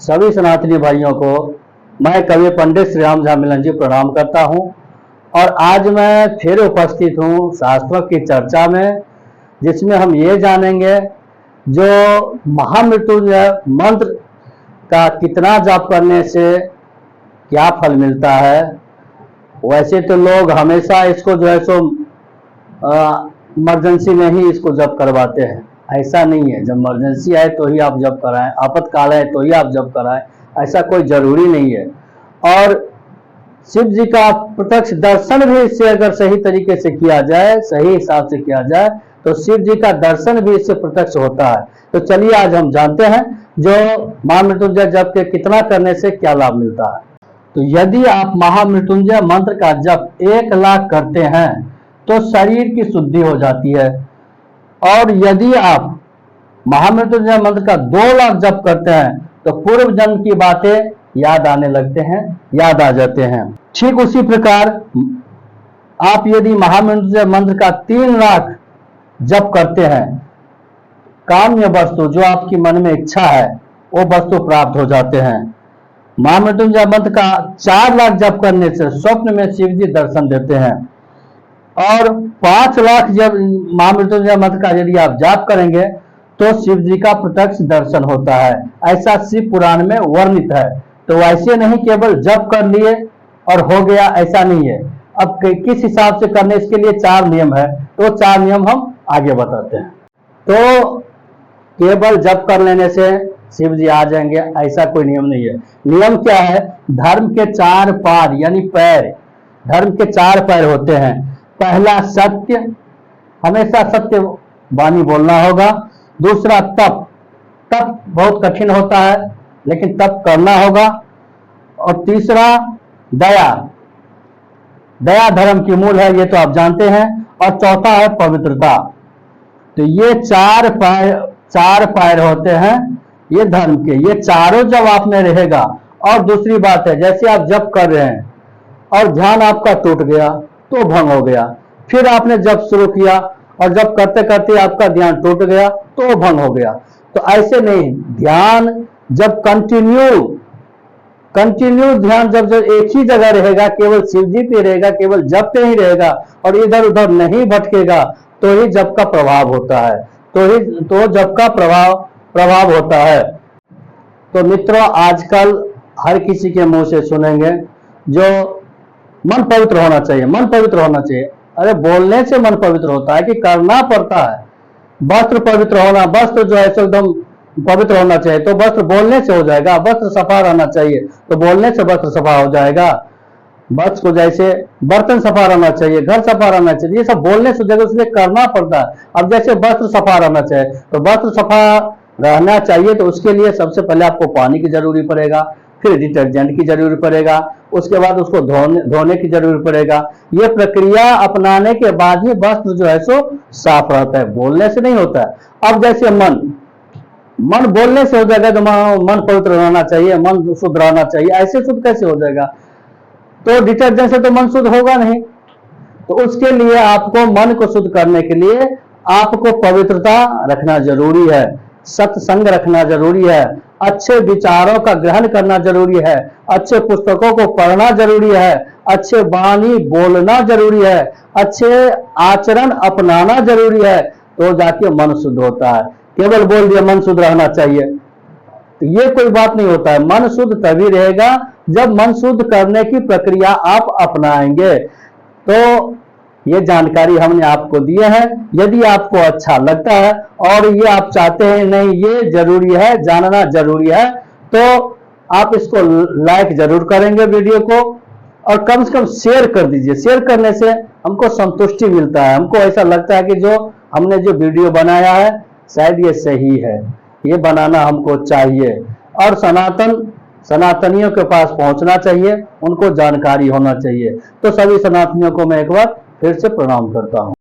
सभी सनातनी भाइयों को मैं कवि पंडित श्री राम झा मिलन जी प्रणाम करता हूं और आज मैं फिर उपस्थित हूं शास्त्रों की चर्चा में, जिसमें हम ये जानेंगे जो महामृत्युंजय मंत्र का कितना जाप करने से क्या फल मिलता है। वैसे तो लोग हमेशा इसको जो है सो इमरजेंसी में ही इसको जप करवाते हैं। ऐसा नहीं है, जब इमरजेंसी आए तो ही आप जप कराएं, आपातकाल है तो ही आप जप कराएं, ऐसा कोई जरूरी नहीं है। और शिव जी का प्रत्यक्ष दर्शन भी इससे अगर सही तरीके से किया जाए, सही हिसाब से किया जाए, तो शिव जी का दर्शन भी इससे प्रत्यक्ष होता है। तो चलिए आज हम जानते हैं जो महामृत्युंजय जप के कितना करने से क्या लाभ मिलता है। तो यदि आप महामृत्युंजय मंत्र का जप 1 लाख करते हैं तो शरीर की शुद्धि हो जाती है, और यदि आप महामृत्युंजय मंत्र का 2 लाख जप करते हैं तो पूर्व जन्म की बातें याद आने लगते हैं, याद आ जाते हैं। ठीक उसी प्रकार आप यदि महामृत्युंजय मंत्र का 3 लाख जप करते हैं, काम्य वस्तु जो आपकी मन में इच्छा है वो वस्तु प्राप्त हो जाते हैं। महामृत्युंजय मंत्र का 4 लाख जप करने से स्वप्न में शिव जी दर्शन देते हैं, और 5 लाख जब महामृत्युंजय मंत्र का यदि आप जाप करेंगे तो शिव जी का प्रत्यक्ष दर्शन होता है। ऐसा शिव पुराण में वर्णित है। तो ऐसे नहीं केवल जप कर लिए और हो गया, ऐसा नहीं है। अब किस हिसाब से करने, इसके लिए 4 नियम है, तो 4 नियम हम आगे बताते हैं। तो केवल जप कर लेने से शिव जी आ जाएंगे, ऐसा कोई नियम नहीं है। नियम क्या है? धर्म के 4 पार यानी पैर, धर्म के 4 पैर होते हैं। पहला सत्य, हमेशा सत्य वाणी बोलना होगा। दूसरा तप, तप बहुत कठिन होता है लेकिन तप करना होगा। और तीसरा दया, दया धर्म की मूल है, ये तो आप जानते हैं। और चौथा है पवित्रता। तो ये 4 पैर होते हैं ये धर्म के। ये चारों जब आप में रहेगा, और दूसरी बात है जैसे आप जप कर रहे हैं और ध्यान आपका टूट गया तो भंग हो गया, फिर आपने जप शुरू किया और जब करते करते आपका ध्यान टूट गया तो भंग हो गया। तो ऐसे नहीं, ध्यान जब कंटिन्यू ध्यान जब एक ही जगह रहेगा, केवल शिव जी पे रहेगा, केवल जप पे ही रहेगा और इधर उधर नहीं भटकेगा, तो ही जप का प्रभाव होता है। तो जप का प्रभाव होता है। तो मित्रों, आजकल हर किसी के मुंह से सुनेंगे जो मन पवित्र होना चाहिए, मन पवित्र होना चाहिए। अरे बोलने से मन पवित्र होता है कि करना पड़ता है। वस्त्र पवित्र होना, वस्त्र जो है एकदम पवित्र होना चाहिए, तो वस्त्र बोलने से हो जाएगा। वस्त्र सफा रहना चाहिए तो बोलने से वस्त्र सफा हो जाएगा। वस्त्र को जैसे बर्तन सफा रहना चाहिए, घर सफा रहना चाहिए, ये सब बोलने से जगह उसमें करना पड़ता है। अब जैसे वस्त्र सफा रहना चाहिए, तो वस्त्र सफा रहना चाहिए तो उसके लिए सबसे पहले आपको पानी की जरूरी पड़ेगा, फिर डिटर्जेंट की जरूरत पड़ेगा, उसके बाद उसको धोने की जरूरत पड़ेगा। ये प्रक्रिया अपनाने के बाद ही वस्त्र जो है सो साफ रहता है, बोलने से नहीं होता है। अब जैसे मन बोलने से हो जाएगा, तो मन पवित्र रहना चाहिए, मन शुद्ध रहना चाहिए, ऐसे शुद्ध कैसे हो जाएगा? तो डिटर्जेंट से तो मन शुद्ध होगा नहीं। तो उसके लिए आपको मन को शुद्ध करने के लिए आपको पवित्रता रखना जरूरी है, सत्संग रखना जरूरी है, अच्छे विचारों का ग्रहण करना जरूरी है, अच्छे पुस्तकों को पढ़ना जरूरी है, अच्छे वाणी बोलना जरूरी है, अच्छे आचरण अपनाना जरूरी है, तो जाके मन शुद्ध होता है। केवल बोल दिया मन शुद्ध रहना चाहिए, तो ये कोई बात नहीं होता है। मन शुद्ध तभी रहेगा जब मन शुद्ध करने की प्रक्रिया आप अपनाएंगे। तो ये जानकारी हमने आपको दिए हैं। यदि आपको अच्छा लगता है और ये आप चाहते हैं नहीं ये जरूरी है, जानना जरूरी है, तो आप इसको लाइक जरूर करेंगे वीडियो को, और कम से कम शेयर कर दीजिए। शेयर करने से हमको संतुष्टि मिलता है, हमको ऐसा लगता है कि जो हमने जो वीडियो बनाया है शायद ये सही है, ये बनाना हमको चाहिए। और सनातनियों के पास पहुंचना चाहिए, उनको जानकारी होना चाहिए। तो सभी सनातनियों को मैं एक बार फिर से प्रणाम करता हूं।